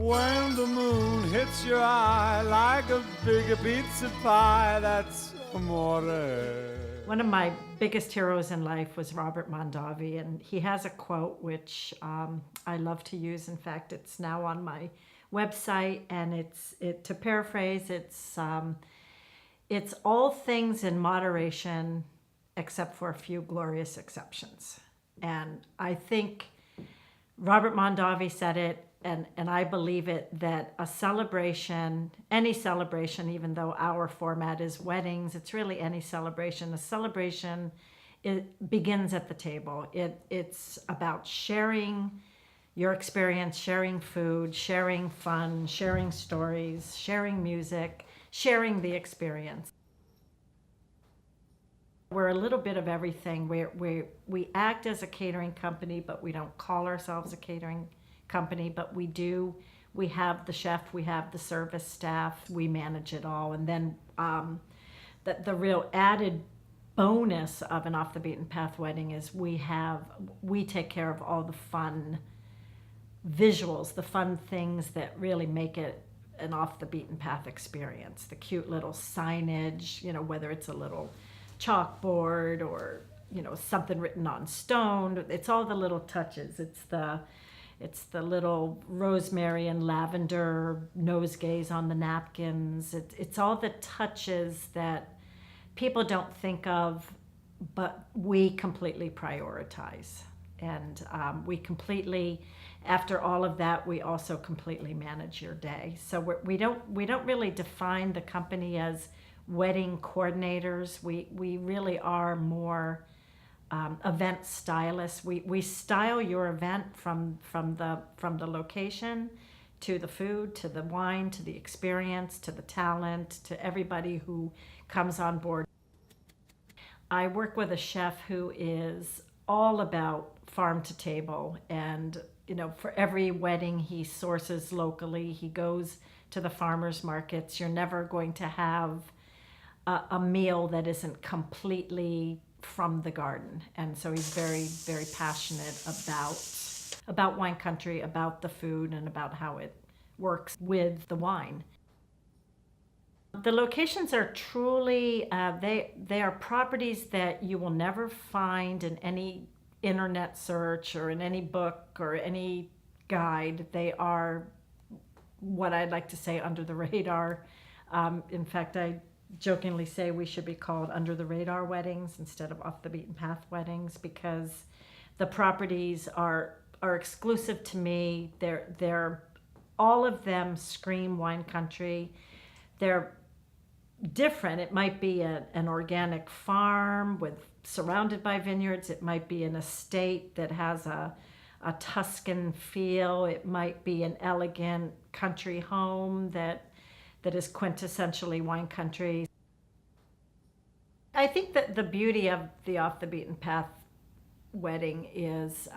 When the moon hits your eye like a big pizza pie, that's amore. One of my biggest heroes in life was Robert Mondavi, and he has a quote which I love to use. In fact, it's now on my website, and to paraphrase, it's all things in moderation, except for a few glorious exceptions. And I think Robert Mondavi said it, and I believe it, that a celebration, any celebration, even though our format is weddings, it's really any celebration. A celebration, it begins at the table. It's about sharing your experience, sharing food, sharing fun, sharing stories, sharing music, sharing the experience. We're a little bit of everything. We act as a catering company, but we don't call ourselves a catering company, but we do. We have the chef, we have the service staff, we manage it all. And then the real added bonus of an off the beaten path wedding is we take care of all the fun visuals, the fun things that really make it an off the beaten path experience. The cute little signage, whether it's a little chalkboard or something written on stone. It's all the little touches. It's the little rosemary and lavender nosegays on the napkins. It's all the touches that people don't think of, but we completely prioritize. And we completely, after all of that, we also completely manage your day. So we don't really define the company as wedding coordinators. We really are more event stylists. We style your event from the location to the food, to the wine, to the experience, to the talent, to everybody who comes on board. I work with a chef who is all about farm to table, and for every wedding he sources locally. He goes to the farmers markets. You're never going to have a meal that isn't completely from the garden. And so he's very, very passionate about wine country, about the food, and about how it works with the wine. The locations are truly, they are properties that you will never find in any internet search or in any book or any guide. They are what I'd like to say under the radar. In fact, I jokingly say we should be called under the radar weddings instead of off the beaten path weddings, because the properties are exclusive to me. They're all of them scream wine country. They're different. It might be an organic farm surrounded by vineyards. It might be an estate that has a Tuscan feel. It might be an elegant country home that is quintessentially wine country. I think that the beauty of the off the beaten path wedding is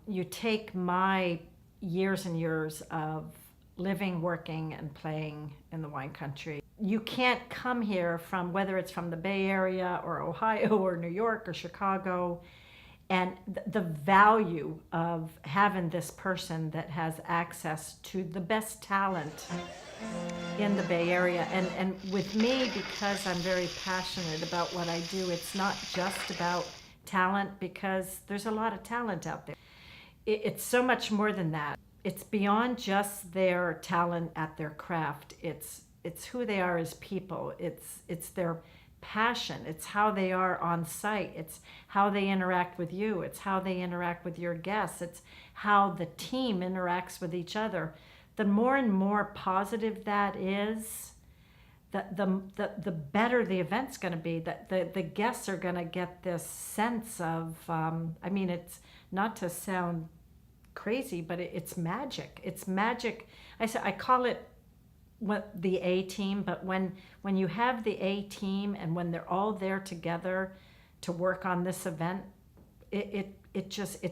you take my years and years of living, working, and playing in the wine country. You can't come here from, whether it's from the Bay Area or Ohio or New York or Chicago, and the value of having this person that has access to the best talent in the Bay Area. And with me, because I'm very passionate about what I do, it's not just about talent, because there's a lot of talent out there. It's so much more than that. It's beyond just their talent at their craft. It's who they are as people. It's their passion. It's how they are on site. It's how they interact with you. It's how they interact with your guests. It's how the team interacts with each other. The more and more positive that is, the better the event's going to be. That the guests are going to get this sense of, it's not to sound crazy, but it's magic. It's magic. I call it the A team, but when you have the A team and when they're all there together to work on this event, it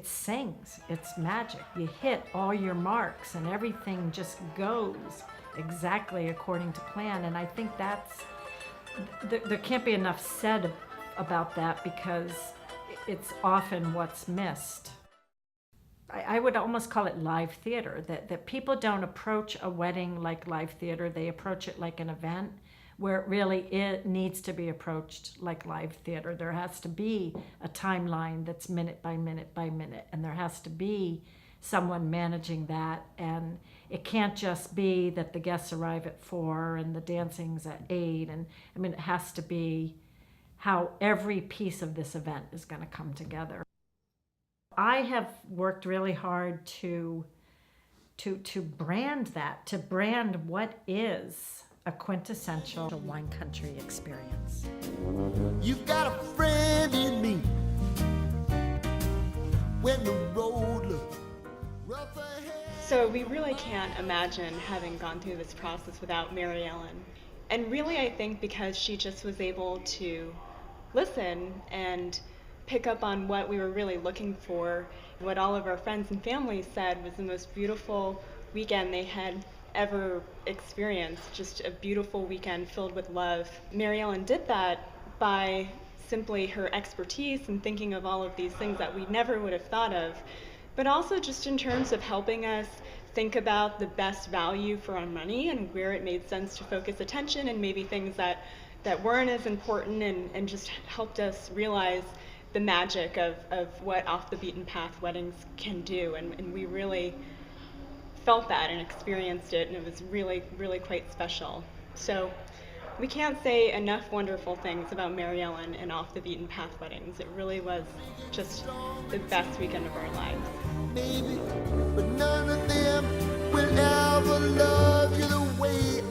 sings. It's magic. You hit all your marks and everything just goes exactly according to plan. And I think there can't be enough said about that, because it's often what's missed. I would almost call it live theater, that people don't approach a wedding like live theater. They approach it like an event where it needs to be approached like live theater. There has to be a timeline that's minute by minute by minute, and there has to be someone managing that. And it can't just be that the guests arrive at 4 and the dancing's at 8. And I mean, it has to be how every piece of this event is going to come together. I have worked really hard to brand that, to brand what is a quintessential wine country experience. You've got a friend in me when the road looks rough ahead. So we really can't imagine having gone through this process without Mary Ellen. And really, I think because she just was able to listen and pick up on what we were really looking for. What all of our friends and family said was the most beautiful weekend they had ever experienced, just a beautiful weekend filled with love. Mary Ellen did that by simply her expertise and thinking of all of these things that we never would have thought of, but also just in terms of helping us think about the best value for our money and where it made sense to focus attention, and maybe things that weren't as important, and just helped us realize the magic of what off the beaten path weddings can do. And we really felt that and experienced it, and it was really, really quite special. So we can't say enough wonderful things about Mary Ellen and Off the Beaten Path weddings. It really was just the best weekend of our lives. Maybe, but none of them will ever love you the way